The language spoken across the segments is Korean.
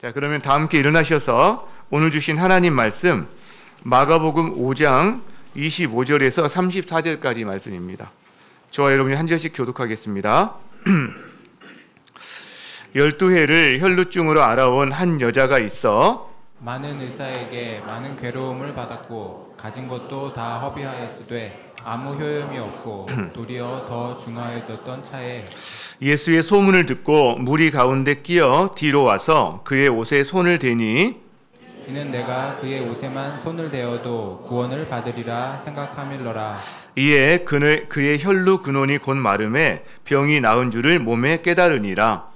자, 그러면 다 함께 일어나셔서 오늘 주신 하나님 말씀 마가복음 5장 25절에서 34절까지 말씀입니다. 저와 여러분이 한 절씩 교독하겠습니다. 12해를 혈루증으로 알아온 한 여자가 있어 많은 의사에게 많은 괴로움을 받았고 가진 것도 다 허비하였으되 아무 효험이 없고 도리어 더 중하여졌던 차에 예수의 소문을 듣고 무리 가운데 끼어 뒤로 와서 그의 옷에 손을 대니 이는 내가 그의 옷에만 손을 대어도 구원을 받으리라 생각함일러라. 이에 그의 혈루 근원이 곧 마름에 병이 나은 줄을 몸에 깨달으니라.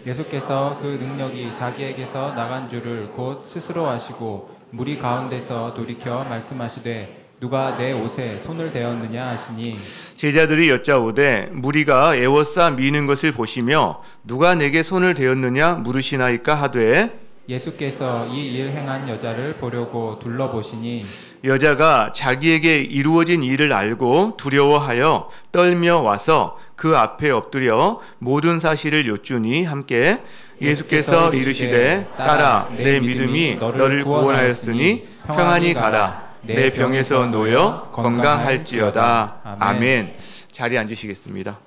예수께서 그 능력이 자기에게서 나간 줄을 곧 스스로 아시고 무리 가운데서 돌이켜 말씀하시되 누가 내 옷에 손을 대었느냐 하시니 제자들이 여짜오되 무리가 애워싸 미는 것을 보시며 누가 내게 손을 대었느냐 물으시나이까 하되 예수께서 이 일 행한 여자를 보려고 둘러보시니 여자가 자기에게 이루어진 일을 알고 두려워하여 떨며 와서 그 앞에 엎드려 모든 사실을 여쭈니 함께 예수께서 이르시되 딸아 내 믿음이 너를 구원하였으니 평안히 가라. 내 병에서 놓여 건강할지어다. 아멘. 자리에 앉으시겠습니다.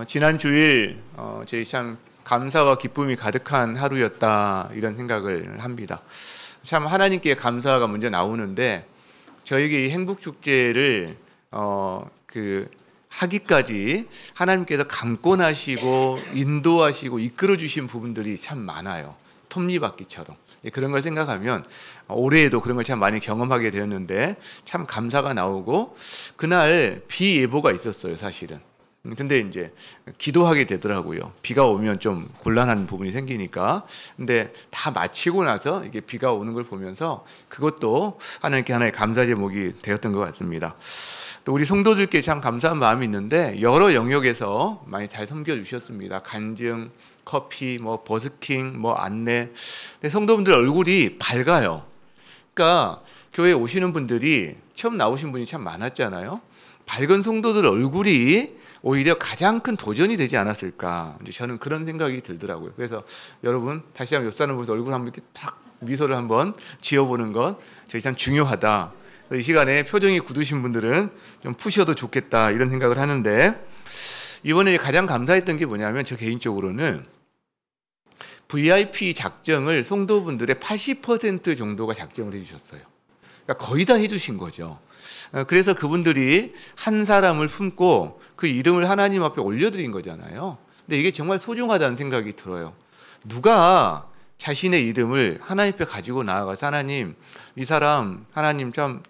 지난 주일 저희 참 감사와 기쁨이 가득한 하루였다 이런 생각을 합니다. 참 하나님께 감사가 먼저 나오는데 저에게 이 행복축제를 하기까지 하나님께서 강권하시고 인도하시고 이끌어주신 부분들이 참 많아요. 톱니바퀴처럼. 그런 걸 생각하면 올해에도 그런 걸 참 많이 경험하게 되었는데 참 감사가 나오고 그날 비 예보가 있었어요, 사실은. 근데 이제 기도하게 되더라고요. 비가 오면 좀 곤란한 부분이 생기니까. 근데 다 마치고 나서 이게 비가 오는 걸 보면서 그것도 하나님께 하나의 감사 제목이 되었던 것 같습니다. 또 우리 성도들께 참 감사한 마음이 있는데 여러 영역에서 많이 잘 섬겨주셨습니다. 간증, 커피, 버스킹, 안내. 근데 성도분들 얼굴이 밝아요. 그러니까 교회에 오시는 분들이 처음 나오신 분이 참 많았잖아요. 밝은 성도들 얼굴이 오히려 가장 큰 도전이 되지 않았을까. 이제 저는 그런 생각이 들더라고요. 그래서 여러분 다시 한번 옆 사람 보면서 얼굴 한번 이렇게 딱 미소를 한번 지어보는 것 저희 참 중요하다. 이 시간에 표정이 굳으신 분들은 좀 푸셔도 좋겠다 이런 생각을 하는데 이번에 가장 감사했던 게 뭐냐면 저 개인적으로는 VIP 작정을 성도분들의 80% 정도가 작정을 해주셨어요. 그러니까 거의 다 해주신 거죠. 그래서 그분들이 한 사람을 품고 그 이름을 하나님 앞에 올려드린 거잖아요. 근데 이게 정말 소중하다는 생각이 들어요. 누가 자신의 이름을 하나님 앞에 가지고 나아가서 하나님, 이 사람 하나님 참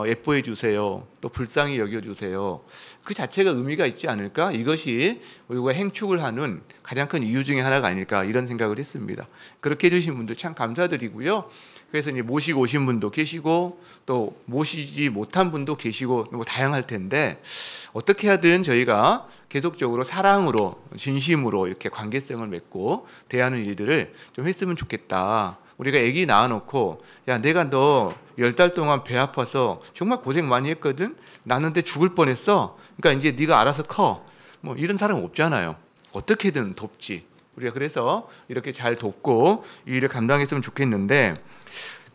예뻐해 주세요. 또 불쌍히 여겨주세요. 그 자체가 의미가 있지 않을까? 이것이 우리가 행축을 하는 가장 큰 이유 중에 하나가 아닐까 이런 생각을 했습니다. 그렇게 해주신 분들 참 감사드리고요. 그래서 이제 모시고 오신 분도 계시고 또 모시지 못한 분도 계시고 다양할 텐데 어떻게 하든 저희가 계속적으로 사랑으로 진심으로 이렇게 관계성을 맺고 대하는 일들을 좀 했으면 좋겠다. 우리가 아기 낳아놓고 야 내가 너 10달 동안 배 아파서 정말 고생 많이 했거든. 낳는데 죽을 뻔했어. 그러니까 이제 네가 알아서 커. 이런 사람 없잖아요. 어떻게든 돕지. 우리가 그래서 이렇게 잘 돕고 이 일을 감당했으면 좋겠는데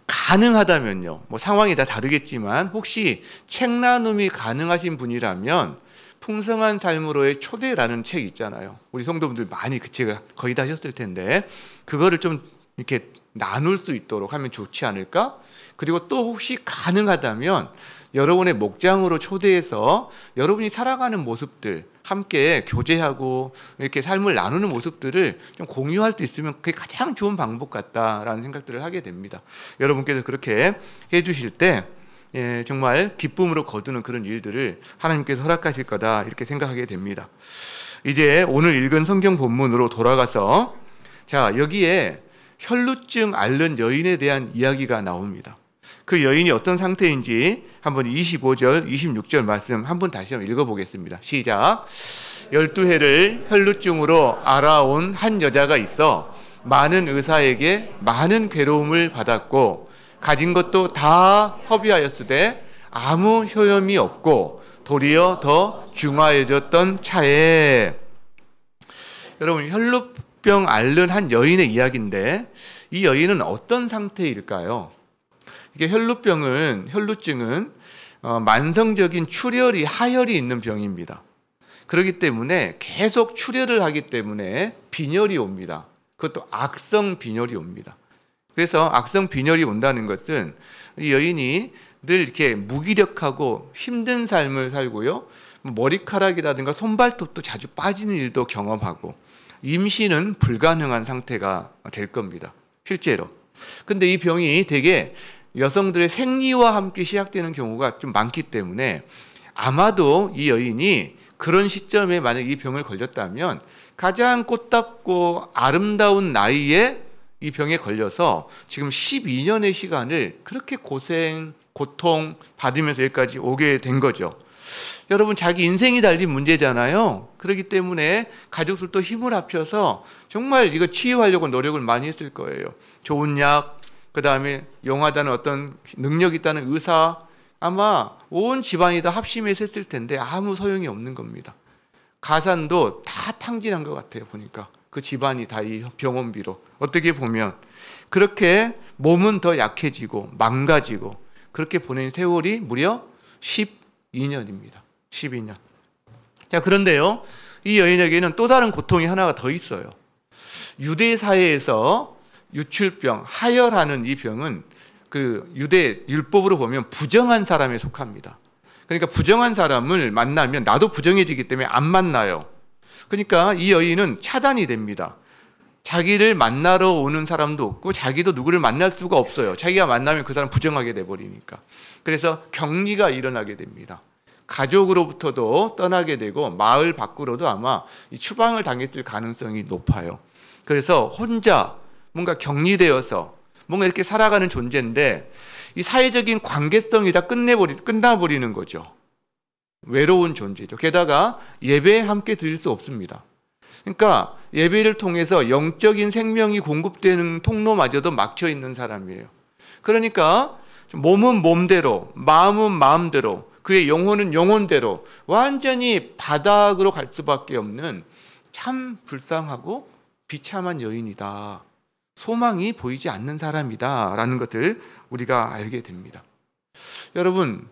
가능하다면요. 상황이 다 다르겠지만 혹시 책 나눔이 가능하신 분이라면 풍성한 삶으로의 초대라는 책 있잖아요. 우리 성도분들 많이 그 책을 거의 다 하셨을 텐데 그거를 좀 이렇게 나눌 수 있도록 하면 좋지 않을까? 그리고 또 혹시 가능하다면 여러분의 목장으로 초대해서 여러분이 살아가는 모습들 함께 교제하고 이렇게 삶을 나누는 모습들을 좀 공유할 수 있으면 그게 가장 좋은 방법 같다라는 생각들을 하게 됩니다. 여러분께서 그렇게 해주실 때 정말 기쁨으로 거두는 그런 일들을 하나님께서 허락하실 거다 이렇게 생각하게 됩니다. 이제 오늘 읽은 성경 본문으로 돌아가서 자 여기에 혈루증 앓는 여인에 대한 이야기가 나옵니다. 그 여인이 어떤 상태인지 한번 25절, 26절 말씀 한번 다시 한번 읽어보겠습니다. 시작. 12해를 혈루증으로 알아온 한 여자가 있어 많은 의사에게 많은 괴로움을 받았고 가진 것도 다 허비하였으되 아무 효험이 없고 도리어 더 중하여졌던 차에 여러분 혈루병 앓는 한 여인의 이야기인데 이 여인은 어떤 상태일까요? 이게 혈루증은 만성적인 출혈이 하혈이 있는 병입니다. 그렇기 때문에 계속 출혈을 하기 때문에 빈혈이 옵니다. 그것도 악성 빈혈이 옵니다. 그래서 악성 빈혈이 온다는 것은 이 여인이 늘 이렇게 무기력하고 힘든 삶을 살고요. 머리카락이라든가 손발톱도 자주 빠지는 일도 경험하고 임신은 불가능한 상태가 될 겁니다. 실제로. 근데 이 병이 되게 여성들의 생리와 함께 시작되는 경우가 좀 많기 때문에 아마도 이 여인이 그런 시점에 만약 이 병을 걸렸다면 가장 꽃답고 아름다운 나이에 이 병에 걸려서 지금 12년의 시간을 그렇게 고통 받으면서 여기까지 오게 된 거죠. 여러분, 자기 인생이 달린 문제잖아요. 그렇기 때문에 가족들도 힘을 합쳐서 정말 이거 치유하려고 노력을 많이 했을 거예요. 좋은 약, 그 다음에 용하다는 어떤 능력 있다는 의사, 아마 온 집안이 다 합심해서 했을 텐데 아무 소용이 없는 겁니다. 가산도 다 탕진한 것 같아요. 보니까 그 집안이 다 이 병원비로. 어떻게 보면 그렇게 몸은 더 약해지고 망가지고 그렇게 보낸 세월이 무려 12년입니다. 12년. 자, 그런데요, 이 여인에게는 또 다른 고통이 하나가 더 있어요. 유대 사회에서 유출병, 하혈하는 이 병은 그 유대 율법으로 보면 부정한 사람에 속합니다. 그러니까 부정한 사람을 만나면 나도 부정해지기 때문에 안 만나요. 그러니까 이 여인은 차단이 됩니다. 자기를 만나러 오는 사람도 없고 자기도 누구를 만날 수가 없어요. 자기가 만나면 그 사람 부정하게 돼버리니까. 그래서 격리가 일어나게 됩니다. 가족으로부터도 떠나게 되고 마을 밖으로도 아마 이 추방을 당했을 가능성이 높아요. 그래서 혼자 뭔가 격리되어서 뭔가 이렇게 살아가는 존재인데 이 사회적인 관계성이 다 끝나버리는 거죠. 외로운 존재죠. 게다가 예배에 함께 드릴 수 없습니다. 그러니까 예배를 통해서 영적인 생명이 공급되는 통로마저도 막혀 있는 사람이에요. 그러니까 몸은 몸대로, 마음은 마음대로, 그의 영혼은 영혼대로 완전히 바닥으로 갈 수밖에 없는 참 불쌍하고 비참한 여인이다. 소망이 보이지 않는 사람이다 라는 것을 우리가 알게 됩니다. 여러분,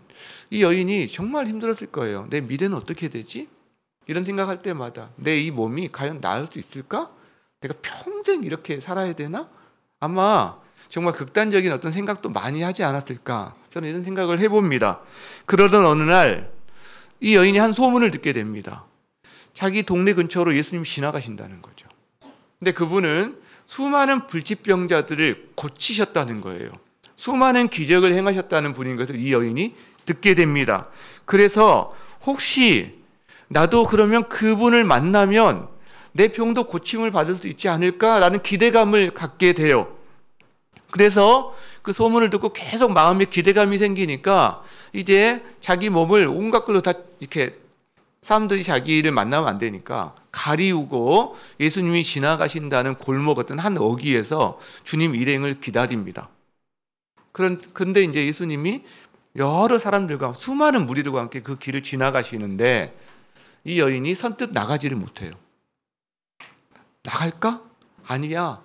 이 여인이 정말 힘들었을 거예요. 내 미래는 어떻게 되지? 이런 생각할 때마다 내 이 몸이 과연 나을 수 있을까? 내가 평생 이렇게 살아야 되나? 아마 정말 극단적인 어떤 생각도 많이 하지 않았을까? 저는 이런 생각을 해봅니다. 그러던 어느 날 이 여인이 한 소문을 듣게 됩니다. 자기 동네 근처로 예수님이 지나가신다는 거죠. 근데 그분은 수많은 불치병자들을 고치셨다는 거예요. 수많은 기적을 행하셨다는 분인 것을 이 여인이 듣게 됩니다. 그래서 혹시 나도 그러면 그분을 만나면 내 병도 고침을 받을 수 있지 않을까라는 기대감을 갖게 돼요. 그래서 그 소문을 듣고 계속 마음에 기대감이 생기니까 이제 자기 몸을 온갖 걸로 다 이렇게 사람들이 자기를 만나면 안 되니까 가리우고 예수님이 지나가신다는 골목 어떤 한 어귀에서 주님 일행을 기다립니다. 그런데 이제 예수님이 여러 사람들과 수많은 무리들과 함께 그 길을 지나가시는데 이 여인이 선뜻 나가지를 못해요. 나갈까? 아니야.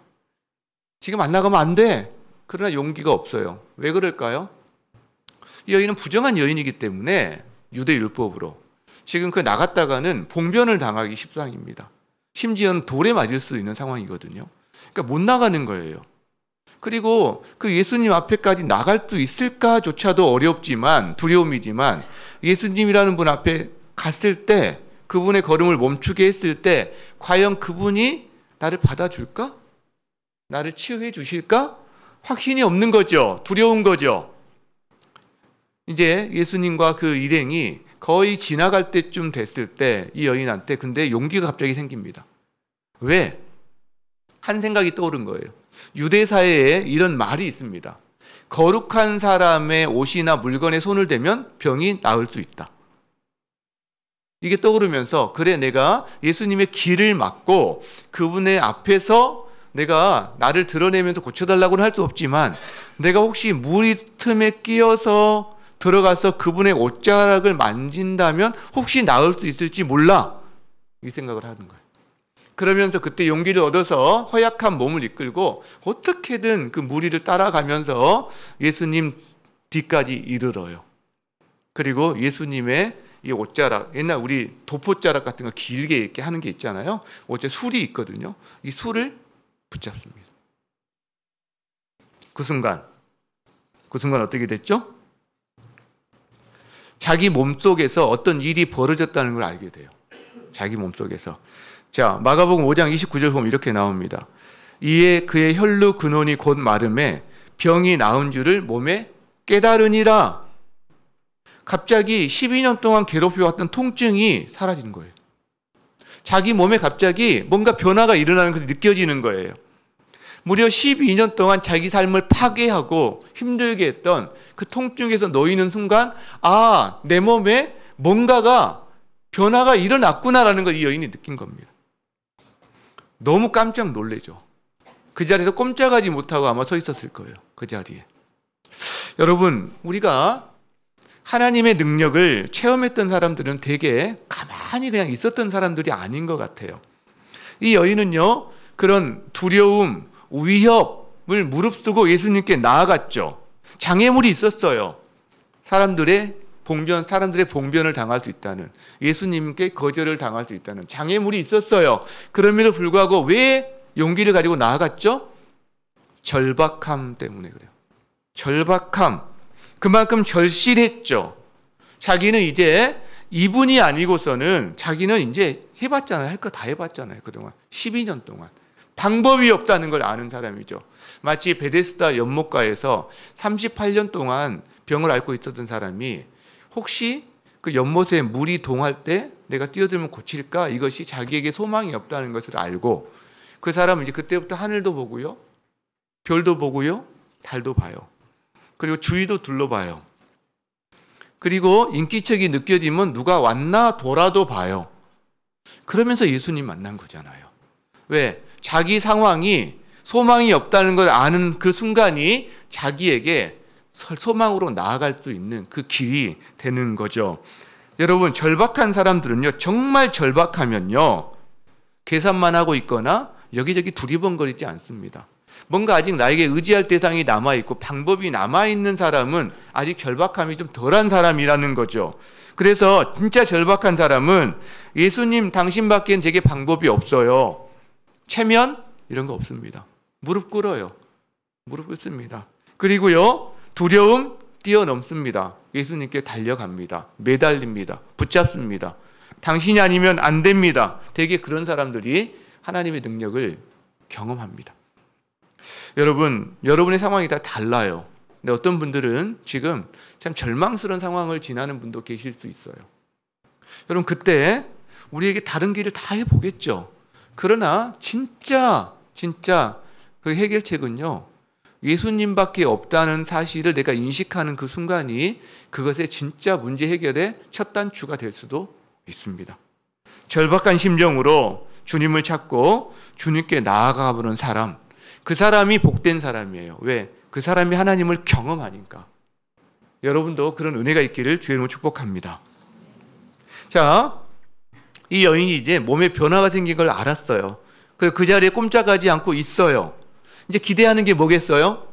지금 안 나가면 안 돼. 그러나 용기가 없어요. 왜 그럴까요? 이 여인은 부정한 여인이기 때문에 유대 율법으로 지금 그 나갔다가는 봉변을 당하기 십상입니다. 심지어는 돌에 맞을 수 있는 상황이거든요. 그러니까 못 나가는 거예요. 그리고 그 예수님 앞에까지 나갈 수 있을까조차도 어렵지만 두려움이지만 예수님이라는 분 앞에 갔을 때 그분의 걸음을 멈추게 했을 때 과연 그분이 나를 받아줄까? 나를 치유해 주실까? 확신이 없는 거죠. 두려운 거죠. 이제 예수님과 그 일행이 거의 지나갈 때쯤 됐을 때 이 여인한테 근데 용기가 갑자기 생깁니다. 왜? 한 생각이 떠오른 거예요. 유대 사회에 이런 말이 있습니다. 거룩한 사람의 옷이나 물건에 손을 대면 병이 나을 수 있다. 이게 떠오르면서 그래, 내가 예수님의 길을 막고 그분의 앞에서 내가 나를 드러내면서 고쳐달라고는 할 수 없지만 내가 혹시 무리 틈에 끼어서 들어가서 그분의 옷자락을 만진다면 혹시 나을 수 있을지 몰라. 이 생각을 하는 거예요. 그러면서 그때 용기를 얻어서 허약한 몸을 이끌고 어떻게든 그 무리를 따라가면서 예수님 뒤까지 이르러요. 그리고 예수님의 이 옷자락, 옛날 우리 도포자락 같은 거 길게 이렇게 하는 게 있잖아요. 어째 술이 있거든요. 이 술을 붙잡습니다. 그 순간 어떻게 됐죠? 자기 몸속에서 어떤 일이 벌어졌다는 걸 알게 돼요. 자기 몸속에서. 자, 마가복음 5장 29절 보면 이렇게 나옵니다. 이에 그의 혈루 근원이 곧 마름에 병이 나은 줄을 몸에 깨달으니라. 갑자기 12년 동안 괴롭혀왔던 통증이 사라지는 거예요. 자기 몸에 갑자기 뭔가 변화가 일어나는 것이 느껴지는 거예요. 무려 12년 동안 자기 삶을 파괴하고 힘들게 했던 그 통증에서 놓이는 순간, 아, 내 몸에 뭔가가 변화가 일어났구나라는 걸 이 여인이 느낀 겁니다. 너무 깜짝 놀래죠. 그 자리에서 꼼짝하지 못하고 아마 서 있었을 거예요. 그 자리에. 여러분, 우리가 하나님의 능력을 체험했던 사람들은 되게 가만히 그냥 있었던 사람들이 아닌 것 같아요. 이 여인은요, 그런 두려움, 위협을 무릅쓰고 예수님께 나아갔죠. 장애물이 있었어요. 사람들의 봉변을 당할 수 있다는, 예수님께 거절을 당할 수 있다는 장애물이 있었어요. 그럼에도 불구하고 왜 용기를 가지고 나아갔죠? 절박함 때문에 그래요. 절박함. 그만큼 절실했죠. 자기는 이제 이분이 아니고서는 자기는 이제 해봤잖아요. 할 거 다 해봤잖아요. 그동안 12년 동안. 방법이 없다는 걸 아는 사람이죠. 마치 베데스다 연못가에서 38년 동안 병을 앓고 있었던 사람이 혹시 그 연못에 물이 동할 때 내가 뛰어들면 고칠까? 이것이 자기에게 소망이 없다는 것을 알고 그 사람은 이제 그때부터 하늘도 보고요. 별도 보고요. 달도 봐요. 그리고 주위도 둘러봐요. 그리고 인기척이 느껴지면 누가 왔나 돌아도 봐요. 그러면서 예수님 만난 거잖아요. 왜? 자기 상황이 소망이 없다는 걸 아는 그 순간이 자기에게 소망으로 나아갈 수 있는 그 길이 되는 거죠. 여러분, 절박한 사람들은요, 정말 절박하면요, 계산만 하고 있거나 여기저기 두리번거리지 않습니다. 뭔가 아직 나에게 의지할 대상이 남아있고 방법이 남아있는 사람은 아직 절박함이 좀 덜한 사람이라는 거죠. 그래서 진짜 절박한 사람은 예수님 당신밖엔 제게 방법이 없어요. 체면? 이런 거 없습니다. 무릎 꿇어요. 무릎 꿇습니다. 그리고요, 두려움 뛰어넘습니다. 예수님께 달려갑니다. 매달립니다. 붙잡습니다. 당신이 아니면 안 됩니다. 되게 그런 사람들이 하나님의 능력을 경험합니다. 여러분, 여러분의 상황이 다 달라요. 근데 어떤 분들은 지금 참 절망스러운 상황을 지나는 분도 계실 수 있어요. 여러분, 그때 우리에게 다른 길을 다 해보겠죠. 그러나 진짜 그 해결책은요, 예수님밖에 없다는 사실을 내가 인식하는 그 순간이 그것의 진짜 문제 해결의 첫 단추가 될 수도 있습니다. 절박한 심정으로 주님을 찾고 주님께 나아가 보는 사람, 그 사람이 복된 사람이에요. 왜? 그 사람이 하나님을 경험하니까. 여러분도 그런 은혜가 있기를 주의 이름으로 축복합니다. 자, 이 여인이 이제 몸에 변화가 생긴 걸 알았어요. 그래서 그 자리에 꼼짝하지 않고 있어요. 이제 기대하는 게 뭐겠어요?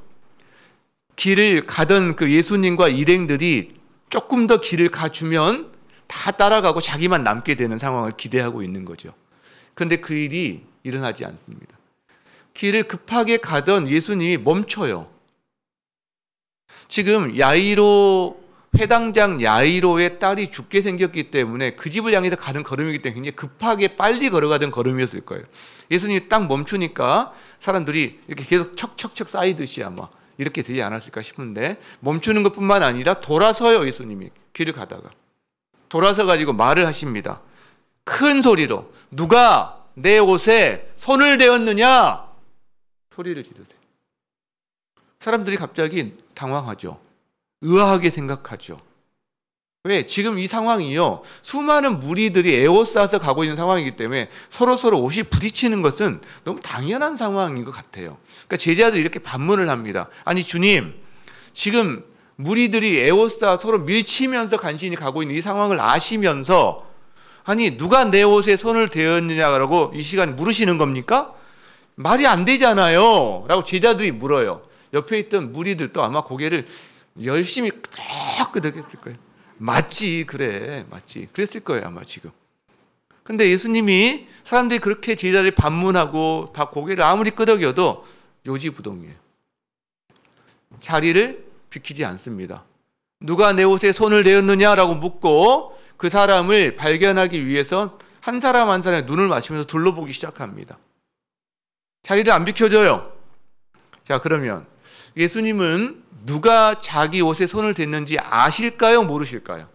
길을 가던 그 예수님과 일행들이 조금 더 길을 가주면 다 따라가고 자기만 남게 되는 상황을 기대하고 있는 거죠. 그런데 그 일이 일어나지 않습니다. 길을 급하게 가던 예수님이 멈춰요. 지금 회당장 야이로의 딸이 죽게 생겼기 때문에 그 집을 향해서 가는 걸음이기 때문에 굉장히 급하게 빨리 걸어가던 걸음이었을 거예요. 예수님이 딱 멈추니까 사람들이 이렇게 계속 척척척 쌓이듯이 아마 이렇게 되지 않았을까 싶은데, 멈추는 것뿐만 아니라 돌아서요. 예수님이 길을 가다가 돌아서 가지고 말을 하십니다. 큰 소리로, 누가 내 옷에 손을 대었느냐? 소리를 지르세요. 사람들이 갑자기 당황하죠. 의아하게 생각하죠. 왜? 지금 이 상황이요, 수많은 무리들이 에워싸서 가고 있는 상황이기 때문에 서로 옷이 부딪히는 것은 너무 당연한 상황인 것 같아요. 그러니까 제자들이 이렇게 반문을 합니다. 아니 주님, 지금 무리들이 에워싸 서로 밀치면서 간신히 가고 있는 이 상황을 아시면서 아니 누가 내 옷에 손을 대었느냐라고 이 시간에 물으시는 겁니까? 말이 안 되잖아요 라고 제자들이 물어요. 옆에 있던 무리들도 아마 고개를 열심히 끄덕끄덕했을 거예요. 맞지, 그래, 맞지, 그랬을 거예요 아마 지금. 근데 예수님이 사람들이 그렇게 제자를 반문하고 다 고개를 아무리 끄덕여도 요지부동이에요. 자리를 비키지 않습니다. 누가 내 옷에 손을 대었느냐라고 묻고 그 사람을 발견하기 위해서 한 사람 한 사람의 눈을 맞추면서 둘러보기 시작합니다. 자리를 안 비켜줘요. 자, 그러면 예수님은 누가 자기 옷에 손을 댔는지 아실까요? 모르실까요?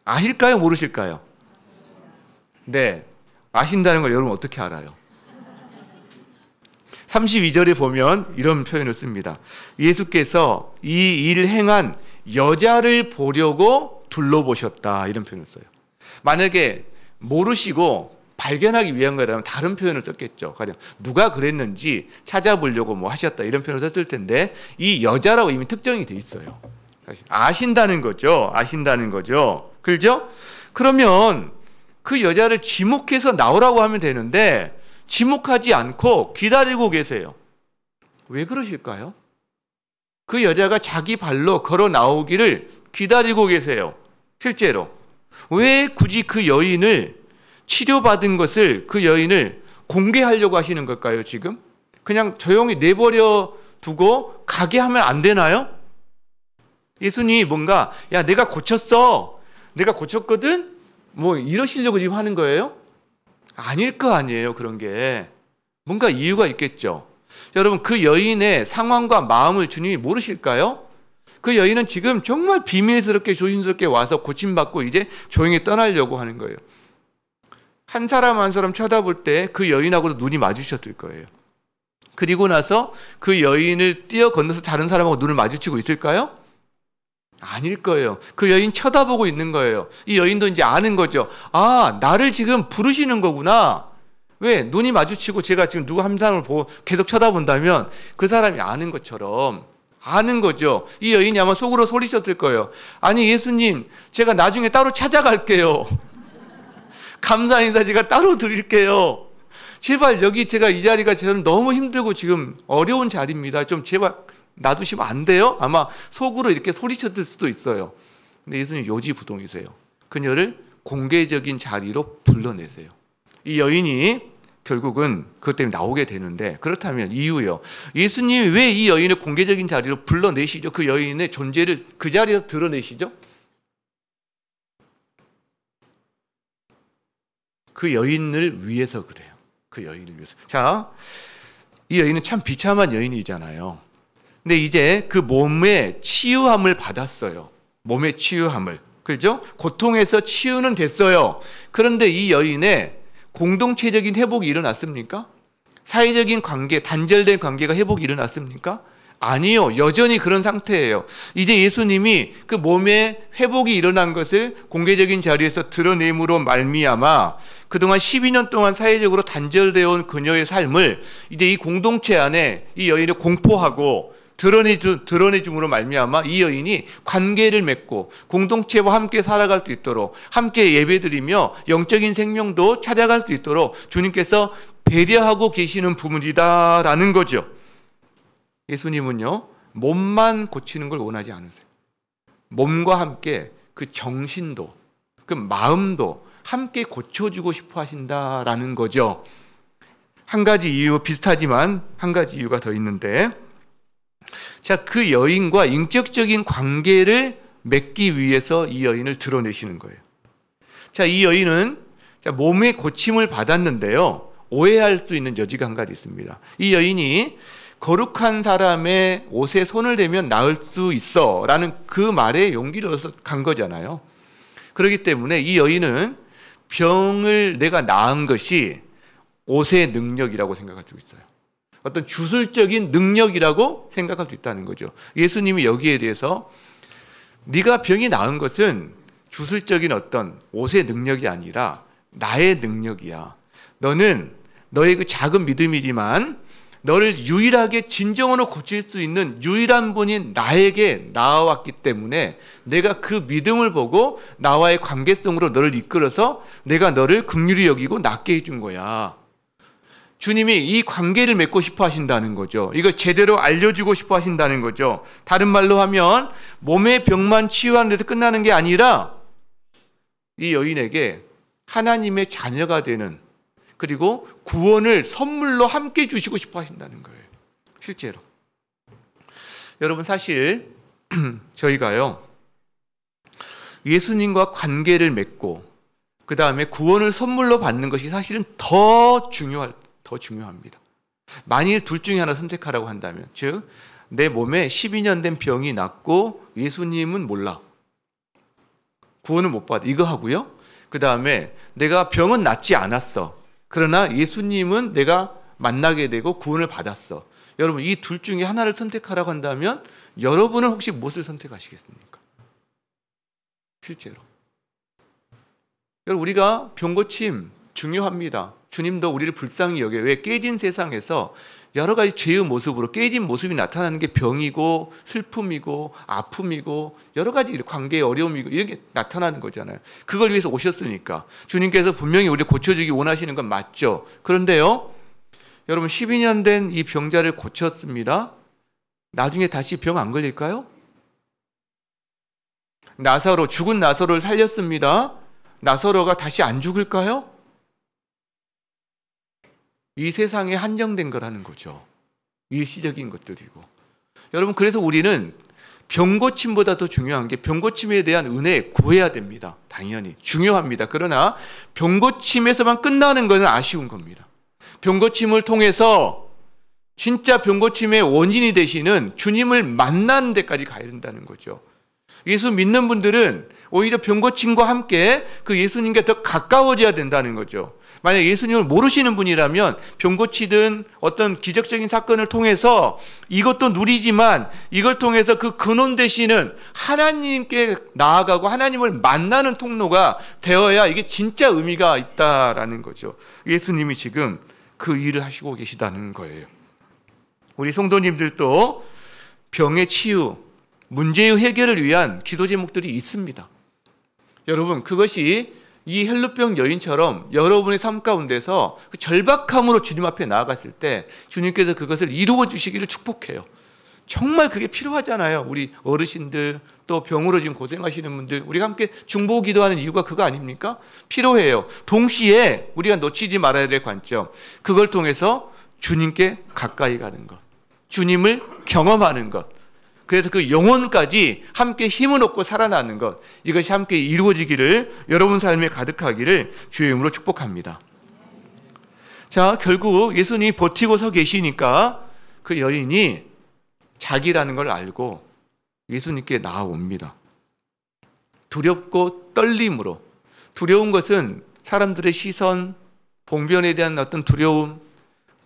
아실까요? 모르실까요? 네, 아신다는 걸 여러분 어떻게 알아요? 32절에 보면 이런 표현을 씁니다. 예수께서 이 일을 행한 여자를 보려고 둘러보셨다, 이런 표현을 써요. 만약에 모르시고 발견하기 위한 거라면 다른 표현을 썼겠죠. 가령 누가 그랬는지 찾아보려고 뭐 하셨다, 이런 표현을 썼을 텐데 이 여자라고 이미 특정이 돼 있어요. 아신다는 거죠. 아신다는 거죠. 그렇죠? 그러면 그 여자를 지목해서 나오라고 하면 되는데 지목하지 않고 기다리고 계세요. 왜 그러실까요? 그 여자가 자기 발로 걸어 나오기를 기다리고 계세요. 실제로. 왜 굳이 그 여인을, 치료받은 것을, 그 여인을 공개하려고 하시는 걸까요, 지금? 그냥 조용히 내버려 두고 가게 하면 안 되나요? 예수님이 뭔가, 야, 내가 고쳤어, 내가 고쳤거든? 뭐 이러시려고 지금 하는 거예요? 아닐 거 아니에요. 그런 게 뭔가 이유가 있겠죠. 여러분, 그 여인의 상황과 마음을 주님이 모르실까요? 그 여인은 지금 정말 비밀스럽게 조심스럽게 와서 고침받고 이제 조용히 떠나려고 하는 거예요. 한 사람 한 사람 쳐다볼 때 그 여인하고도 눈이 마주쳤을 거예요. 그리고 나서 그 여인을 뛰어 건너서 다른 사람하고 눈을 마주치고 있을까요? 아닐 거예요. 그 여인 쳐다보고 있는 거예요. 이 여인도 이제 아는 거죠. 아, 나를 지금 부르시는 거구나. 왜? 눈이 마주치고 제가 지금 누구 한 사람을 보고 계속 쳐다본다면 그 사람이 아는 것처럼 아는 거죠. 이 여인이 아마 속으로 소리쳤을 거예요. 아니, 예수님, 제가 나중에 따로 찾아갈게요. 감사 인사 제가 따로 드릴게요. 제발 여기 제가 이 자리가 저는 너무 힘들고 지금 어려운 자리입니다. 좀 제발 놔두시면 안 돼요? 아마 속으로 이렇게 소리쳤을 수도 있어요. 근데 예수님 요지부동이세요. 그녀를 공개적인 자리로 불러내세요. 이 여인이 결국은 그것 때문에 나오게 되는데, 그렇다면 이유요. 예수님이 왜 이 여인을 공개적인 자리로 불러내시죠? 그 여인의 존재를 그 자리에서 드러내시죠? 그 여인을 위해서 그래요. 그 여인을 위해서. 자, 이 여인은 참 비참한 여인이잖아요. 근데 이제 그 몸의 치유함을 받았어요. 몸의 치유함을. 그죠? 고통에서 치유는 됐어요. 그런데 이 여인의 공동체적인 회복이 일어났습니까? 사회적인 관계, 단절된 관계가 회복이 일어났습니까? 아니요. 여전히 그런 상태예요. 이제 예수님이 그 몸의 회복이 일어난 것을 공개적인 자리에서 드러냄으로 말미암아 그동안 12년 동안 사회적으로 단절되어 온 그녀의 삶을 이제 이 공동체 안에 이 여인을 공포하고 드러내줌으로 말미암아 이 여인이 관계를 맺고 공동체와 함께 살아갈 수 있도록, 함께 예배드리며 영적인 생명도 찾아갈 수 있도록 주님께서 배려하고 계시는 부분이다라는 거죠. 예수님은요, 몸만 고치는 걸 원하지 않으세요. 몸과 함께 그 정신도, 그 마음도 함께 고쳐주고 싶어 하신다라는 거죠. 한 가지 이유, 비슷하지만 한 가지 이유가 더 있는데, 자, 그 여인과 인격적인 관계를 맺기 위해서 이 여인을 드러내시는 거예요. 자, 이 여인은 몸의 고침을 받았는데요, 오해할 수 있는 여지가 한 가지 있습니다. 이 여인이 거룩한 사람의 옷에 손을 대면 나을 수 있어 라는 그 말에 용기를 얻어서 간 거잖아요. 그렇기 때문에 이 여인은 병을 내가 나은 것이 옷의 능력이라고 생각할 수 있어요. 어떤 주술적인 능력이라고 생각할 수 있다는 거죠. 예수님이 여기에 대해서 네가 병이 나은 것은 주술적인 어떤 옷의 능력이 아니라 나의 능력이야. 너는 너의 그 작은 믿음이지만 너를 유일하게 진정으로 고칠 수 있는 유일한 분이 나에게 나와왔기 때문에 내가 그 믿음을 보고 나와의 관계성으로 너를 이끌어서 내가 너를 긍휼히 여기고 낫게 해준 거야. 주님이 이 관계를 맺고 싶어 하신다는 거죠. 이걸 제대로 알려주고 싶어 하신다는 거죠. 다른 말로 하면 몸의 병만 치유하는 데서 끝나는 게 아니라 이 여인에게 하나님의 자녀가 되는, 그리고 구원을 선물로 함께 주시고 싶어 하신다는 거예요. 실제로. 여러분, 사실 저희가요, 예수님과 관계를 맺고 그 다음에 구원을 선물로 받는 것이 사실은 더 중요합니다. 만일 둘 중에 하나 선택하라고 한다면, 즉 내 몸에 12년 된 병이 낫고 예수님은 몰라, 구원을 못 받아, 이거 하고요, 그 다음에 내가 병은 낫지 않았어, 그러나 예수님은 내가 만나게 되고 구원을 받았어. 여러분, 이 둘 중에 하나를 선택하라고 한다면 여러분은 혹시 무엇을 선택하시겠습니까? 실제로. 여러분, 우리가 병고침 중요합니다. 주님도 우리를 불쌍히 여겨요. 왜? 깨진 세상에서 여러 가지 죄의 모습으로 깨진 모습이 나타나는 게 병이고 슬픔이고 아픔이고 여러 가지 관계의 어려움이고 이렇게 나타나는 거잖아요. 그걸 위해서 오셨으니까. 주님께서 분명히 우리를 고쳐주기 원하시는 건 맞죠. 그런데요, 여러분, 12년 된 이 병자를 고쳤습니다. 나중에 다시 병 안 걸릴까요? 나사로, 죽은 나사로를 살렸습니다. 나사로가 다시 안 죽을까요? 이 세상에 한정된 거라는 거죠. 일시적인 것들이고. 여러분, 그래서 우리는 병고침보다 더 중요한 게 병고침에 대한 은혜 구해야 됩니다. 당연히 중요합니다. 그러나 병고침에서만 끝나는 것은 아쉬운 겁니다. 병고침을 통해서 진짜 병고침의 원인이 되시는 주님을 만나는 데까지 가야 된다는 거죠. 예수 믿는 분들은 오히려 병고침과 함께 그 예수님께 더 가까워져야 된다는 거죠. 만약 예수님을 모르시는 분이라면 병고치든 어떤 기적적인 사건을 통해서 이것도 누리지만 이걸 통해서 그 근원 되시는 하나님께 나아가고 하나님을 만나는 통로가 되어야 이게 진짜 의미가 있다라는 거죠. 예수님이 지금 그 일을 하시고 계시다는 거예요. 우리 성도님들도 병의 치유, 문제의 해결을 위한 기도 제목들이 있습니다. 여러분, 그것이 이 헬루병 여인처럼 여러분의 삶 가운데서 그 절박함으로 주님 앞에 나아갔을 때 주님께서 그것을 이루어 주시기를 축복해요. 정말 그게 필요하잖아요. 우리 어르신들, 또 병으로 지금 고생하시는 분들, 우리가 함께 중보 기도하는 이유가 그거 아닙니까? 필요해요. 동시에 우리가 놓치지 말아야 될 관점, 그걸 통해서 주님께 가까이 가는 것, 주님을 경험하는 것, 그래서 그 영혼까지 함께 힘을 얻고 살아나는 것, 이것이 함께 이루어지기를, 여러분 삶에 가득하기를 주의 이름으로 축복합니다. 자, 결국 예수님이 버티고 서 계시니까 그 여인이 자기라는 걸 알고 예수님께 나아옵니다. 두렵고 떨림으로. 두려운 것은 사람들의 시선, 봉변에 대한 어떤 두려움,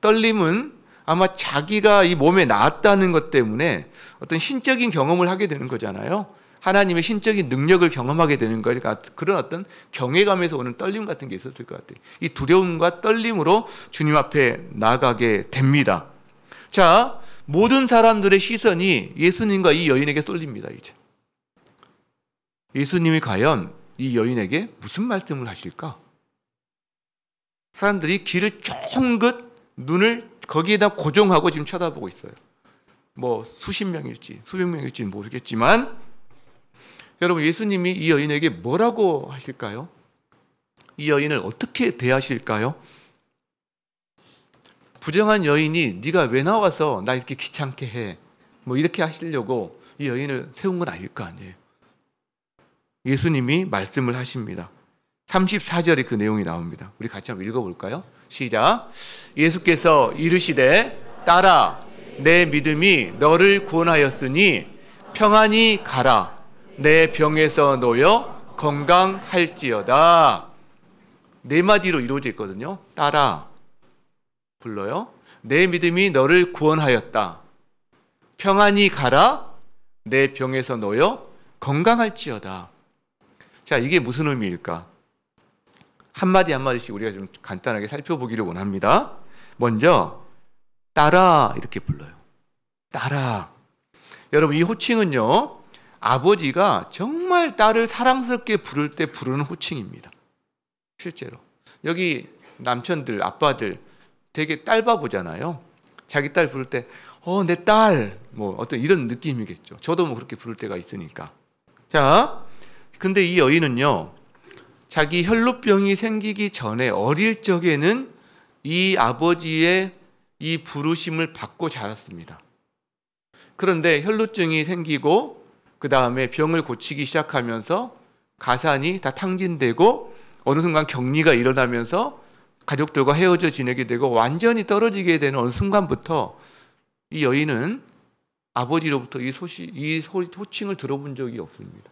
떨림은 아마 자기가 이 몸에 나았다는 것 때문에 어떤 신적인 경험을 하게 되는 거잖아요. 하나님의 신적인 능력을 경험하게 되는 거니까 그런 어떤 경외감에서 오는 떨림 같은 게 있었을 것 같아요. 이 두려움과 떨림으로 주님 앞에 나가게 됩니다. 자, 모든 사람들의 시선이 예수님과 이 여인에게 쏠립니다. 이제 예수님이 과연 이 여인에게 무슨 말씀을 하실까? 사람들이 귀를 쫑긋 눈을 거기에다 고정하고 지금 쳐다보고 있어요. 뭐 수십 명일지 수백 명일지 모르겠지만, 여러분, 예수님이 이 여인에게 뭐라고 하실까요? 이 여인을 어떻게 대하실까요? 부정한 여인이 네가 왜 나와서 나 이렇게 귀찮게 해, 뭐 이렇게 하시려고 이 여인을 세운 건 아닐 거 아니에요. 예수님이 말씀을 하십니다. 34절에 그 내용이 나옵니다. 우리 같이 한번 읽어볼까요? 시작. 예수께서 이르시되 딸아, 내 믿음이 너를 구원하였으니 평안히 가라. 내 병에서 놓여 건강할지어다. 네 마디로 이루어져 있거든요. 딸아 불러요. 내 믿음이 너를 구원하였다. 평안히 가라. 내 병에서 놓여 건강할지어다. 자, 이게 무슨 의미일까? 한마디 한마디씩 우리가 좀 간단하게 살펴보기를 원합니다. 먼저 딸아 이렇게 불러요. 딸아. 여러분 이 호칭은요, 아버지가 정말 딸을 사랑스럽게 부를 때 부르는 호칭입니다. 실제로 여기 남편들, 아빠들 되게 딸 바보잖아요. 자기 딸 부를 때 내 딸, 뭐 어떤 이런 느낌이겠죠. 저도 뭐 그렇게 부를 때가 있으니까. 자, 근데 이 여인은요, 자기 혈루병이 생기기 전에 어릴 적에는 이 아버지의 이 부르심을 받고 자랐습니다. 그런데 혈루증이 생기고 그 다음에 병을 고치기 시작하면서 가산이 다 탕진되고 어느 순간 격리가 일어나면서 가족들과 헤어져 지내게 되고 완전히 떨어지게 되는 어느 순간부터 이 여인은 아버지로부터 이 호칭을 들어본 적이 없습니다.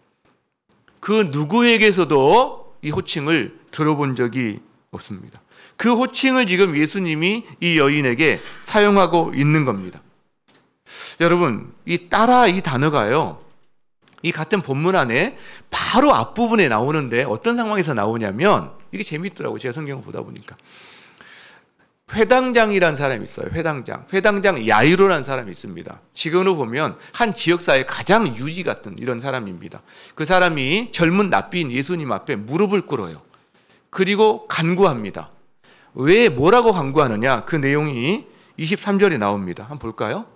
그 누구에게서도 이 호칭을 들어본 적이 없습니다. 그 호칭을 지금 예수님이 이 여인에게 사용하고 있는 겁니다. 여러분, 이 딸아 이 단어가요, 이 같은 본문 안에 바로 앞부분에 나오는데 어떤 상황에서 나오냐면 이게 재밌더라고요. 제가 성경을 보다 보니까. 회당장이라는 사람이 있어요. 회당장 야이로라는 사람이 있습니다. 지금으로 보면 한 지역사회의 가장 유지 같은 이런 사람입니다. 그 사람이 젊은 납비인 예수님 앞에 무릎을 꿇어요. 그리고 간구합니다. 왜 뭐라고 간구하느냐? 그 내용이 23절에 나옵니다. 한번 볼까요?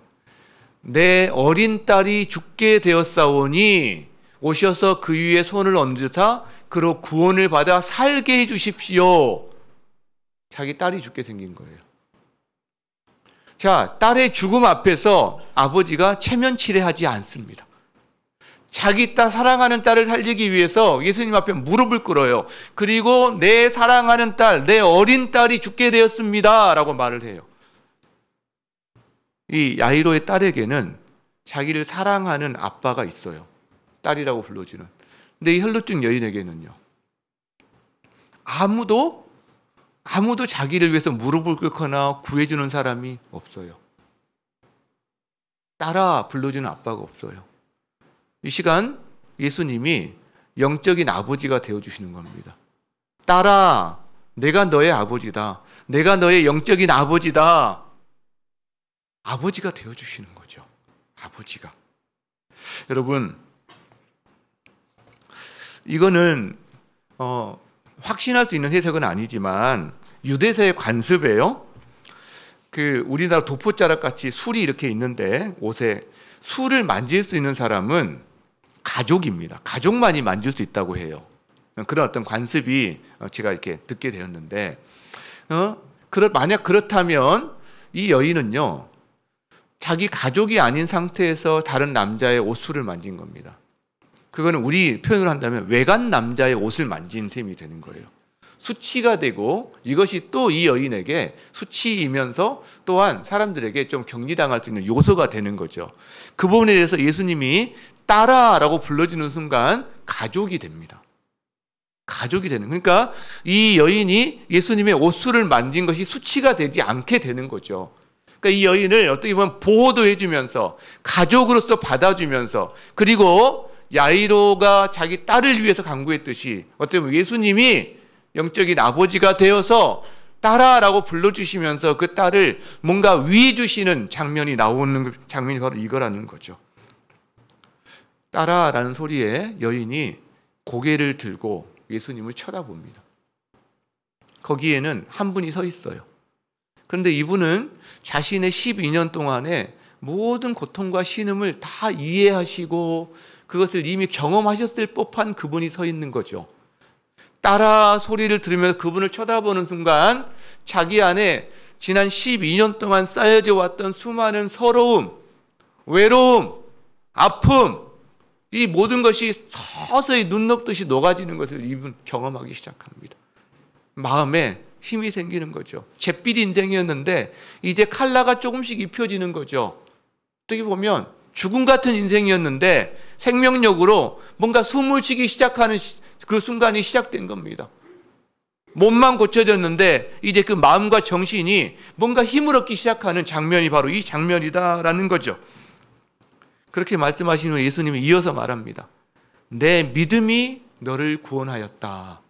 내 어린 딸이 죽게 되었사오니 오셔서 그 위에 손을 얹으사 그로 구원을 받아 살게 해주십시오. 자기 딸이 죽게 생긴 거예요. 자, 딸의 죽음 앞에서 아버지가 체면치레하지 않습니다. 자기 딸, 사랑하는 딸을 살리기 위해서 예수님 앞에 무릎을 꿇어요. 그리고 내 사랑하는 딸, 내 어린 딸이 죽게 되었습니다 라고 말을 해요. 이 야이로의 딸에게는 자기를 사랑하는 아빠가 있어요. 딸이라고 불러주는. 근데 이 혈루증 여인에게는요, 아무도 자기를 위해서 무릎을 꿇거나 구해주는 사람이 없어요. 딸아 불러주는 아빠가 없어요. 이 시간 예수님이 영적인 아버지가 되어주시는 겁니다. 딸아, 내가 너의 아버지다. 내가 너의 영적인 아버지다. 아버지가 되어주시는 거죠. 아버지가. 여러분, 이거는 확신할 수 있는 해석은 아니지만 유대사의 관습에요, 그 우리나라 도포자락 같이 술이 이렇게 있는데 옷에 술을 만질 수 있는 사람은 가족입니다. 가족만이 만질 수 있다고 해요. 그런 어떤 관습이 제가 이렇게 듣게 되었는데, 만약 그렇다면 이 여인은요, 자기 가족이 아닌 상태에서 다른 남자의 옷술을 만진 겁니다. 그거는 우리 표현을 한다면 외간 남자의 옷을 만진 셈이 되는 거예요. 수치가 되고 이것이 또 이 여인에게 수치이면서 또한 사람들에게 좀 격리당할 수 있는 요소가 되는 거죠. 그 부분에 대해서 예수님이 딸아라고 불러주는 순간 가족이 됩니다. 가족이 되는, 그러니까 이 여인이 예수님의 옷술을 만진 것이 수치가 되지 않게 되는 거죠. 그러니까 이 여인을 어떻게 보면 보호도 해주면서 가족으로서 받아주면서, 그리고 야이로가 자기 딸을 위해서 간구했듯이 어떻게 보면 예수님이 영적인 아버지가 되어서 딸아라고 불러주시면서 그 딸을 뭔가 위해 주시는 장면이 나오는 장면이 바로 이거라는 거죠. 딸아라는 소리에 여인이 고개를 들고 예수님을 쳐다봅니다. 거기에는 한 분이 서 있어요. 그런데 이분은 자신의 12년 동안의 모든 고통과 신음을 다 이해하시고 그것을 이미 경험하셨을 법한 그분이 서 있는 거죠. 딸아 소리를 들으면서 그분을 쳐다보는 순간 자기 안에 지난 12년 동안 쌓여져 왔던 수많은 서러움, 외로움, 아픔, 이 모든 것이 서서히 눈 녹듯이 녹아지는 것을 이분 경험하기 시작합니다. 마음에 힘이 생기는 거죠. 잿빛 인생이었는데 이제 칼라가 조금씩 입혀지는 거죠. 어떻게 보면 죽음 같은 인생이었는데 생명력으로 뭔가 숨을 쉬기 시작하는 그 순간이 시작된 겁니다. 몸만 고쳐졌는데 이제 그 마음과 정신이 뭔가 힘을 얻기 시작하는 장면이 바로 이 장면이다라는 거죠. 그렇게 말씀하신 후에 예수님이 이어서 말합니다. 내 믿음이 너를 구원하였다.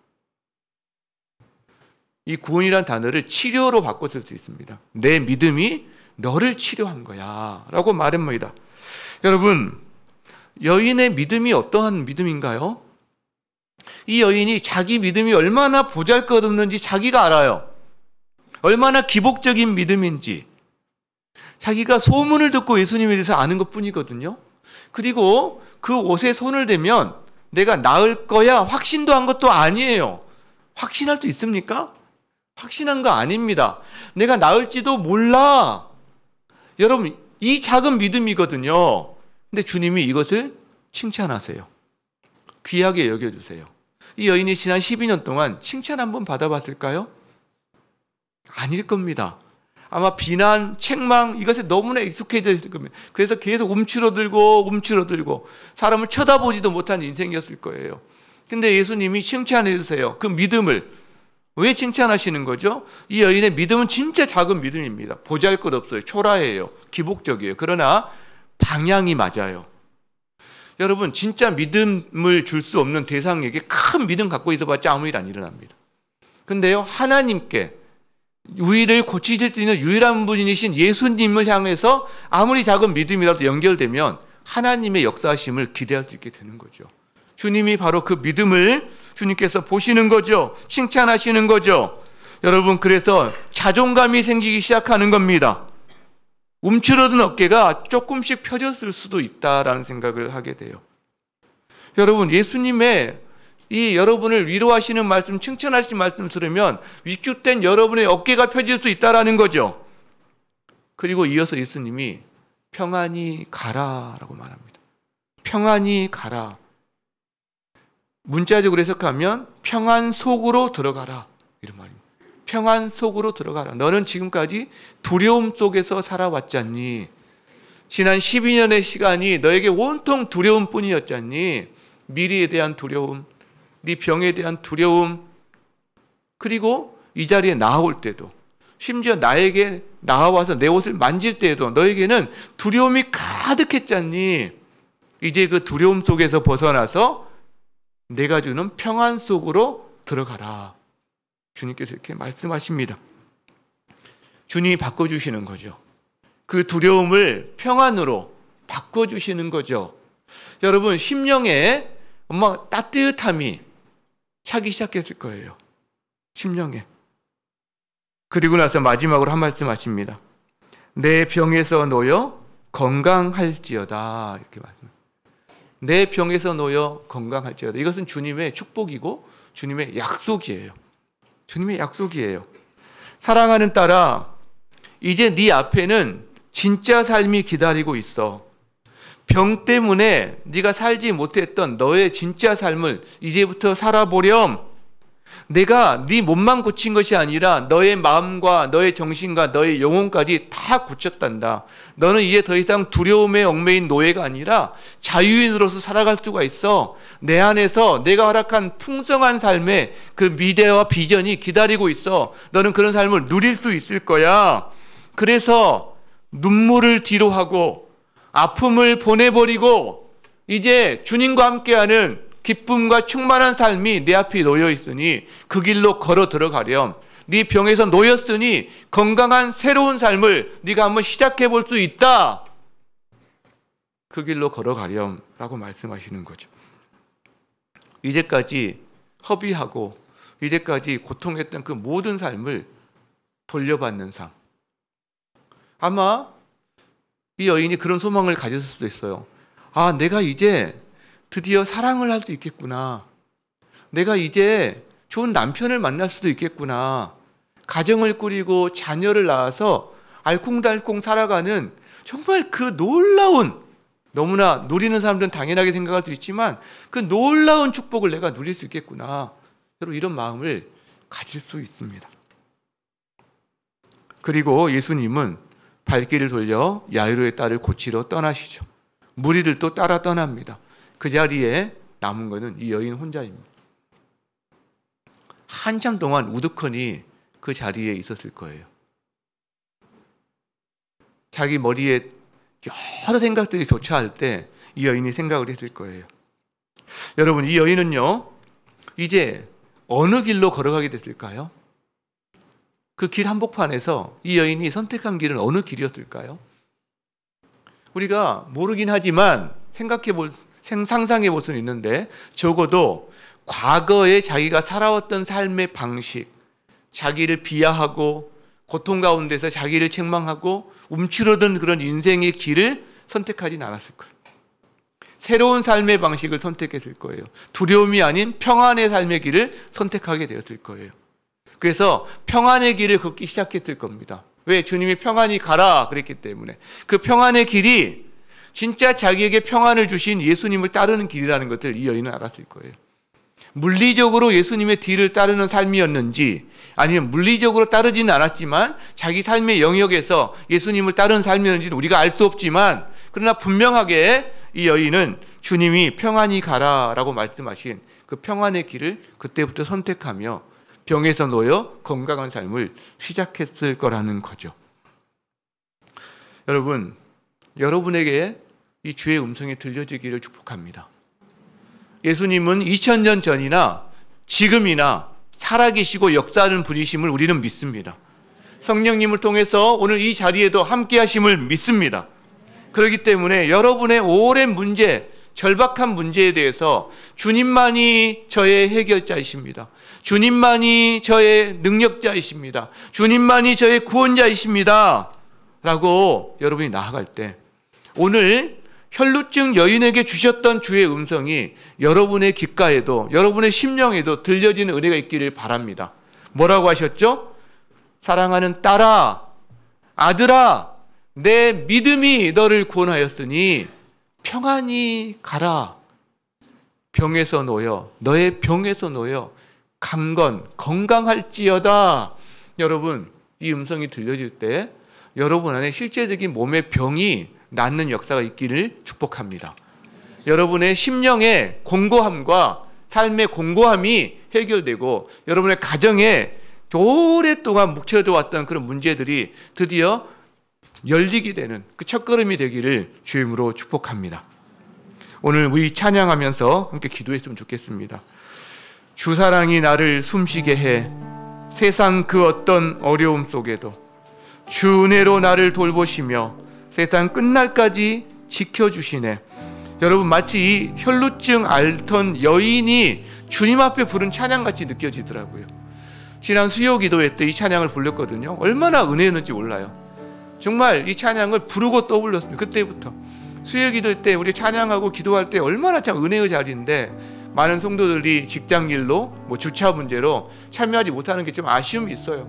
이 구원이란 단어를 치료로 바꿔 쓸 수 있습니다. 내 믿음이 너를 치료한 거야 라고 말합니다. 여러분, 여인의 믿음이 어떠한 믿음인가요? 이 여인이 자기 믿음이 얼마나 보잘것없는지 자기가 알아요. 얼마나 기복적인 믿음인지 자기가 소문을 듣고 예수님에 대해서 아는 것뿐이거든요. 그리고 그 옷에 손을 대면 내가 나을 거야 확신도 한 것도 아니에요. 확신할 수 있습니까? 확신한 거 아닙니다. 내가 나을지도 몰라. 여러분, 이 작은 믿음이거든요. 근데 주님이 이것을 칭찬하세요. 귀하게 여겨주세요. 이 여인이 지난 12년 동안 칭찬 한번 받아봤을까요? 아닐 겁니다. 아마 비난, 책망 이것에 너무나 익숙해져 있을 겁니다. 그래서 계속 움츠러들고 사람을 쳐다보지도 못한 인생이었을 거예요. 근데 예수님이 칭찬해 주세요. 그 믿음을. 왜 칭찬하시는 거죠? 이 여인의 믿음은 진짜 작은 믿음입니다. 보잘것없어요. 초라해요. 기복적이에요. 그러나 방향이 맞아요. 여러분, 진짜 믿음을 줄 수 없는 대상에게 큰 믿음 갖고 있어봤자 아무 일 안 일어납니다. 근데요, 하나님께 우리를 고치실 수 있는 유일한 분이신 예수님을 향해서 아무리 작은 믿음이라도 연결되면 하나님의 역사하심을 기대할 수 있게 되는 거죠. 주님이 바로 그 믿음을 주님께서 보시는 거죠. 칭찬하시는 거죠. 여러분, 그래서 자존감이 생기기 시작하는 겁니다. 움츠러든 어깨가 조금씩 펴졌을 수도 있다라는 생각을 하게 돼요. 여러분, 예수님의 이 여러분을 위로하시는 말씀, 칭찬하시는 말씀 들으면 위축된 여러분의 어깨가 펴질 수 있다라는 거죠. 그리고 이어서 예수님이 평안히 가라라고 말합니다. 평안히 가라. 문자적으로 해석하면 평안 속으로 들어가라 이런 말입니다. 평안 속으로 들어가라. 너는 지금까지 두려움 속에서 살아왔잖니. 지난 12년의 시간이 너에게 온통 두려움뿐이었잖니. 미래에 대한 두려움, 네 병에 대한 두려움, 그리고 이 자리에 나아올 때도, 심지어 나에게 나와서 내 옷을 만질 때에도 너에게는 두려움이 가득했잖니. 이제 그 두려움 속에서 벗어나서 내가 주는 평안 속으로 들어가라. 주님께서 이렇게 말씀하십니다. 주님이 바꿔주시는 거죠. 그 두려움을 평안으로 바꿔주시는 거죠. 여러분, 심령에 따뜻함이 차기 시작했을 거예요. 심령에. 그리고 나서 마지막으로 한 말씀 하십니다. 내 병에서 놓여 건강할지어다. 이렇게 말씀합니다. 내 병에서 놓여 건강할지어다. 이것은 주님의 축복이고 주님의 약속이에요. 주님의 약속이에요. 사랑하는 딸아, 이제 네 앞에는 진짜 삶이 기다리고 있어. 병 때문에 네가 살지 못했던 너의 진짜 삶을 이제부터 살아보렴. 내가 네 몸만 고친 것이 아니라 너의 마음과 너의 정신과 너의 영혼까지 다 고쳤단다. 너는 이제 더 이상 두려움에 얽매인 노예가 아니라 자유인으로서 살아갈 수가 있어. 내 안에서 내가 허락한 풍성한 삶의 그 미래와 비전이 기다리고 있어. 너는 그런 삶을 누릴 수 있을 거야. 그래서 눈물을 뒤로 하고 아픔을 보내버리고 이제 주님과 함께하는 기쁨과 충만한 삶이 내 앞에 놓여 있으니 그 길로 걸어 들어가렴. 네 병에서 놓였으니 건강한 새로운 삶을 네가 한번 시작해 볼 수 있다. 그 길로 걸어가렴 라고 말씀하시는 거죠. 이제까지 허비하고 이제까지 고통했던 그 모든 삶을 돌려받는 삶. 아마 이 여인이 그런 소망을 가졌을 수도 있어요. 아, 내가 이제 드디어 사랑을 할 수 있겠구나. 내가 이제 좋은 남편을 만날 수도 있겠구나. 가정을 꾸리고 자녀를 낳아서 알콩달콩 살아가는 정말 그 놀라운, 너무나 누리는 사람들은 당연하게 생각할 수 있지만 그 놀라운 축복을 내가 누릴 수 있겠구나. 여러분, 이런 마음을 가질 수 있습니다. 그리고 예수님은 발길을 돌려 야이로의 딸을 고치러 떠나시죠. 무리를 또 따라 떠납니다. 그 자리에 남은 것은 이 여인 혼자입니다. 한참 동안 우두커니 그 자리에 있었을 거예요. 자기 머리에 여러 생각들이 교차할 때 이 여인이 생각을 했을 거예요. 여러분, 이 여인은요, 이제 어느 길로 걸어가게 됐을까요? 그 길 한복판에서 이 여인이 선택한 길은 어느 길이었을까요? 우리가 모르긴 하지만 상상해 볼 수는 있는데, 적어도 과거에 자기가 살아왔던 삶의 방식, 자기를 비하하고 고통 가운데서 자기를 책망하고 움츠러든 그런 인생의 길을 선택하진 않았을 거예요. 새로운 삶의 방식을 선택했을 거예요. 두려움이 아닌 평안의 삶의 길을 선택하게 되었을 거예요. 그래서 평안의 길을 걷기 시작했을 겁니다. 왜? 주님이 평안히 가라 그랬기 때문에. 그 평안의 길이 진짜 자기에게 평안을 주신 예수님을 따르는 길이라는 것을 이 여인은 알았을 거예요. 물리적으로 예수님의 뒤를 따르는 삶이었는지, 아니면 물리적으로 따르지는 않았지만 자기 삶의 영역에서 예수님을 따르는 삶이었는지는 우리가 알 수 없지만, 그러나 분명하게 이 여인은 주님이 평안히 가라라고 말씀하신 그 평안의 길을 그때부터 선택하며 병에서 놓여 건강한 삶을 시작했을 거라는 거죠. 여러분, 여러분에게 이 주의 음성이 들려지기를 축복합니다. 예수님은 2000년 전이나 지금이나 살아계시고 역사하는 분이심을 우리는 믿습니다. 성령님을 통해서 오늘 이 자리에도 함께 하심을 믿습니다. 그렇기 때문에 여러분의 오랜 문제, 절박한 문제에 대해서 주님만이 저의 해결자이십니다. 주님만이 저의 능력자이십니다. 주님만이 저의 구원자이십니다. 라고 여러분이 나아갈 때, 오늘 혈루증 여인에게 주셨던 주의 음성이 여러분의 귓가에도, 여러분의 심령에도 들려지는 은혜가 있기를 바랍니다. 뭐라고 하셨죠? 사랑하는 딸아, 아들아, 내 믿음이 너를 구원하였으니 평안히 가라. 병에서 놓여, 너의 병에서 놓여 건강할지어다. 여러분, 이 음성이 들려질 때 여러분 안에 실제적인 몸의 병이 낫는 역사가 있기를 축복합니다. 여러분의 심령의 공고함과 삶의 공고함이 해결되고, 여러분의 가정에 오랫동안 묵혀져 왔던 그런 문제들이 드디어 열리게 되는 그 첫걸음이 되기를 주임으로 축복합니다. 오늘 우리 찬양하면서 함께 기도했으면 좋겠습니다. 주 사랑이 나를 숨쉬게 해 세상 그 어떤 어려움 속에도 주 은혜로 나를 돌보시며 세상 끝날까지 지켜주시네. 여러분, 마치 이 혈루증 앓던 여인이 주님 앞에 부른 찬양같이 느껴지더라고요. 지난 수요 기도회 때 이 찬양을 불렀거든요. 얼마나 은혜였는지 몰라요. 정말 이 찬양을 부르고 떠올렸습니다. 그때부터 수요 기도회 때 우리 찬양하고 기도할 때 얼마나 참 은혜의 자리인데, 많은 성도들이 직장일로 주차 문제로 참여하지 못하는 게 좀 아쉬움이 있어요.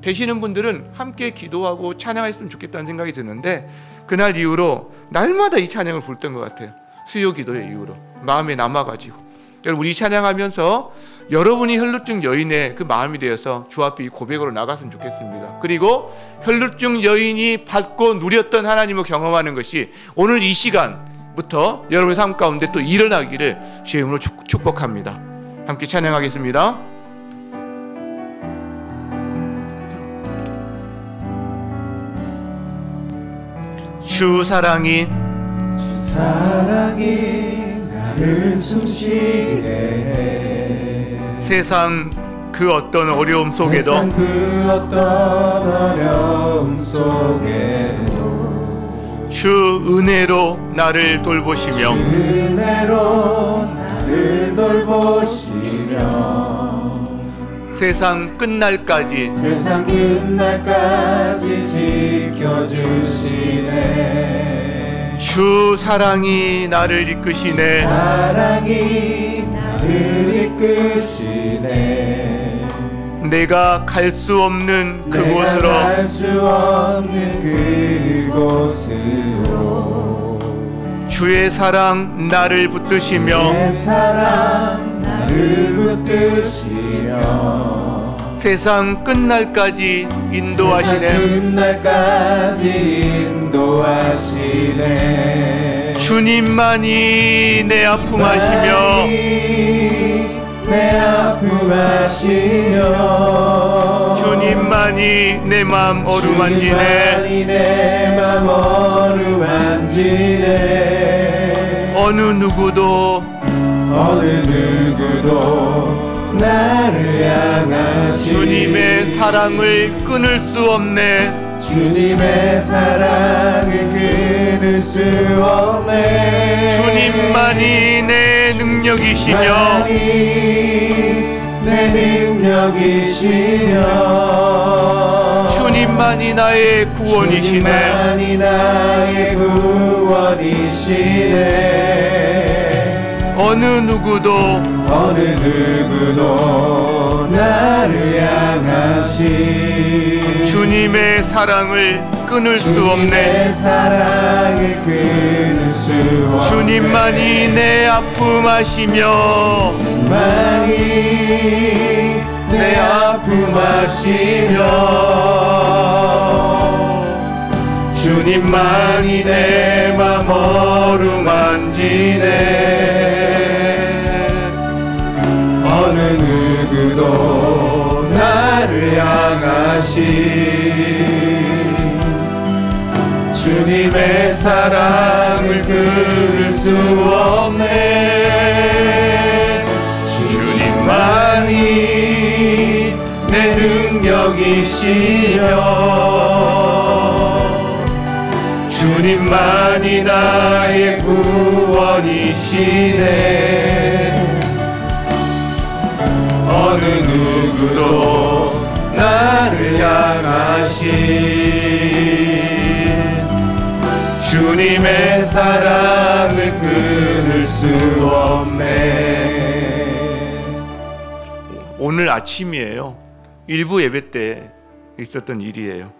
되시는 분들은 함께 기도하고 찬양했으면 좋겠다는 생각이 드는데, 그날 이후로 날마다 이 찬양을 부르던 것 같아요. 수요 기도의 이후로 마음에 남아가지고, 여러분, 우리 찬양하면서 여러분이 혈루증 여인의 그 마음이 되어서 주 앞에 이 고백으로 나갔으면 좋겠습니다. 그리고 혈루증 여인이 받고 누렸던 하나님을 경험하는 것이 오늘 이 시간부터 여러분의 삶 가운데 또 일어나기를 주의 이름으로 축복합니다. 함께 찬양하겠습니다. 주 사랑이 나를 숨쉬게 해 세상 그 어떤 어려움 속에도 주 은혜로 나를 돌보시며 세상 끝날까지 지켜주시네. 주 사랑이 나를 이끄시네. 내가 갈 수 없는 그곳으로 주의 사랑 나를 붙드시며 세상 끝날까지 인도하시네. 주님만이 내 아픔 아시며 주님만이 내 맘 어루만지네. 어느 누구도 나를 향하신 주님의 사랑을 끊을 수 없네. 주님의 사랑을 끊을 수 없네. 주님만이 내 능력이시며 주님만이 내 능력이시며 주님만이 나의 구원이시네. 주님만이 나의 구원이시네. 어느 누구도 나를 향하신 주님의 사랑을 끊을 수 없네. 주님의 사랑을 끊을 수 없네. 주님만이 내 아픔 아시며 주님만이 내 아픔 아시며 주님만이 내 맘 어루만지네. 어느 누구도 나를 향하신 주님의 사랑을 끊을 수 없네. 주님만이 내 능력이시며 주님만이 나의 구원이시네. 어느 누구도 나를 향하신 주님의 사랑을 끊을 수 없네. 오늘 아침이에요. 일부 예배 때 있었던 일이에요.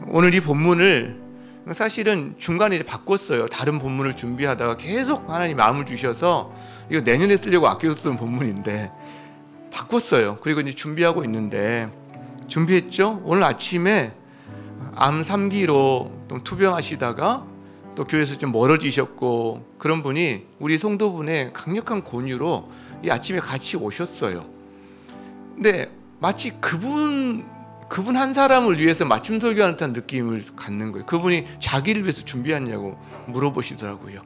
오늘 이 본문을 사실은 중간에 이제 바꿨어요. 다른 본문을 준비하다가 계속 하나님 마음을 주셔서 이거 내년에 쓰려고 아껴뒀던 본문인데 바꿨어요. 그리고 이제 준비하고 있는데 준비했죠. 오늘 아침에 암 3기로 또 투병하시다가 또 교회에서 좀 멀어지셨고 그런 분이 우리 성도분의 강력한 권유로 이 아침에 같이 오셨어요. 근데 마치 그분 한 사람을 위해서 맞춤 설교하는 듯한 느낌을 갖는 거예요. 그분이 자기를 위해서 준비했냐고 물어보시더라고요.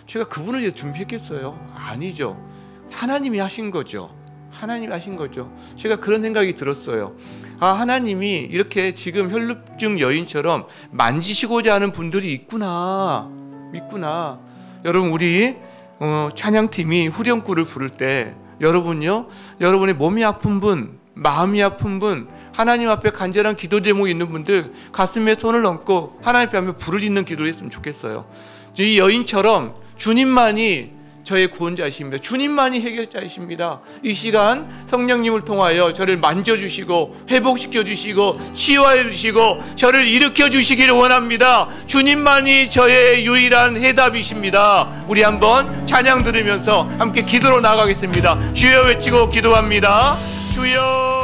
제가 그분을 위해서 준비했겠어요? 아니죠. 하나님이 하신 거죠. 하나님이 하신 거죠. 제가 그런 생각이 들었어요. 아, 하나님이 이렇게 지금 혈루증 여인처럼 만지시고자 하는 분들이 있구나. 여러분, 우리 찬양팀이 후렴구를 부를 때 여러분요, 여러분의 몸이 아픈 분, 마음이 아픈 분, 하나님 앞에 간절한 기도 제목이 있는 분들 가슴에 손을 얹고 하나님 앞에 부르짖는 기도를 했으면 좋겠어요. 이 여인처럼 주님만이 저의 구원자이십니다. 주님만이 해결자이십니다. 이 시간 성령님을 통하여 저를 만져주시고 회복시켜주시고 치유해주시고 저를 일으켜주시기를 원합니다. 주님만이 저의 유일한 해답이십니다. 우리 한번 찬양 들으면서 함께 기도로 나가겠습니다. 주여 외치고 기도합니다. 주여.